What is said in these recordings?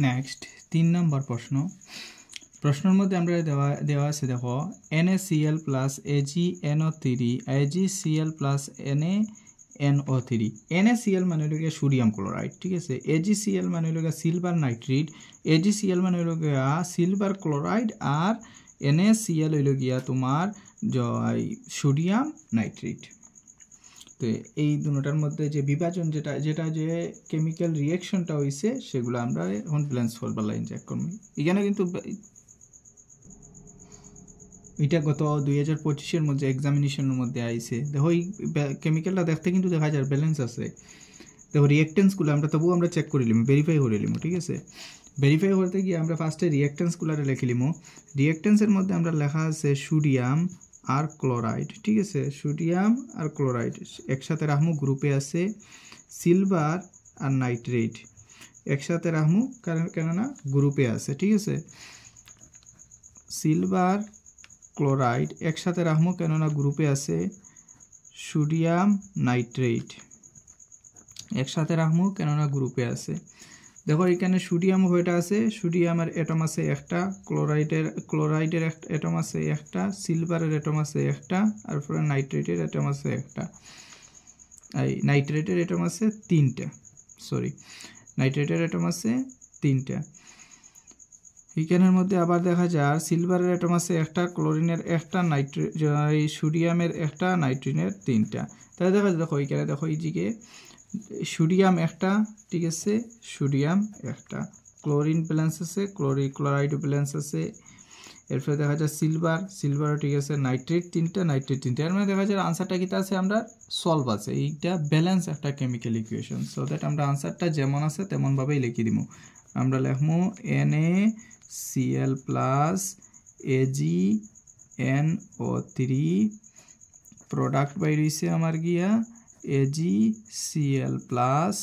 Next 3 নম্বর প্রশ্ন। প্রশ্নের মধ্যে আমরা দেওয়া আছে দেখো NaCl plus AgNO3 AgCl plus NaNO3। NaCl মানে হলো সোডিয়াম ক্লোরাইড, ঠিক আছে। AgCl মানে হলো সিলভার নাইট্রেট, AgCl মানে হলো সিলভার ক্লোরাইড, আর NaCl হইল গিয়া তোমার সোডিয়াম নাইট্রেট। তো এই দুটোটার মধ্যে যে বিভাজন যেটা যে কেমিক্যাল রিঅ্যাকশনটা হইছে সেগুলো আমরা এখন ব্যালেন্স করবার লাইন চেক করব। এখানে কিন্তু এটা গত 2025-এর মধ্যে এক্সামিনেশনের মধ্যে আইছে। দেখো এই কেমিক্যালটা দেখতে কিন্তু দেখা যায় ব্যালেন্স আছে। দেখো রিঅ্যাকটেন্সগুলো আমরা চেক করে নিলাম, ভেরিফাই করে নিলাম, ঠিক আছে। ভেরিফাই করতে গিয়ে আমরা ফার্স্টে রিঅ্যাকটেন্সগুলো লিখে নিলাম। রিঅ্যাকটেন্সের মধ্যে আমরা লেখা আছে সোডিয়াম আর ক্লোরাইড, ঠিক আছে। সোডিয়াম আর ক্লোরাইড একসাথে রাখমু, গ্রুপে আছে সিলভার আর নাইট্রেট একসাথে রাখমু, কেননা গ্রুপে আছে, ঠিক আছে। সিলভার ক্লোরাইড একসাথে রাখমু, কেননা গ্রুপে আছে। সোডিয়াম নাইট্রেট একসাথে রাখমু, কেননা গ্রুপে আছে। দেখো এখানে সোডিয়াম কয়টা আছে, সোডিয়ামের অ্যাটম আছে একটা, ক্লোরাইডের অ্যাটম আছে একটা, সিলভারের অ্যাটম আছে একটা, আর পরে নাইট্রেটের অ্যাটম আছে একটা। এই নাইট্রেটের অ্যাটম আছে তিনটা, নাইট্রেটের অ্যাটম আছে তিনটা। এখানের মধ্যে আবার দেখা যায় সিলভারের অ্যাটম আছে একটা, ক্লোরিনের একটা, সোডিয়ামের একটা, নাইট্রিনের তিনটা। তাহলে দেখো এখানে দেখো এইদিকে সোডিয়াম একটা, ঠিক আছে, সোডিয়াম একটা, ক্লোরিন ব্যালেন্স আছে, ক্লোরাইড ব্যালেন্স আছে। এরপরে দেখা যায় সিলভার, ঠিক আছে, নাইট্রেট তিনটা, নাইট্রেট তিনটা। এর মানে দেখা যায় আনসারটা কিটা আছে আমরা সলভ আছে। এইটা ব্যালেন্স একটা কেমিক্যাল ইকুয়েশন, সো দ্যাট আমরা আনসারটা যেমন আছে তেমন ভাবেই লিখে দিব। আমরা লিখবো NaCl প্লাস AgNO3 প্রোডাক্ট বাইর হইছে আমার গিয়া AgCl প্লাস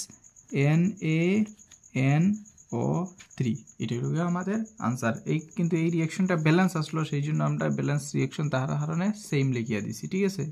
NaNO3। এটা হলো আমাদের আনসার। কিন্তু এই রিঅ্যাকশনটা ব্যালেন্স আসলো, সেই জন্য আমরা ব্যালেন্স রিঅ্যাকশন তাহার কারণে সেম লিখিয়া দিছি, ঠিক আছে।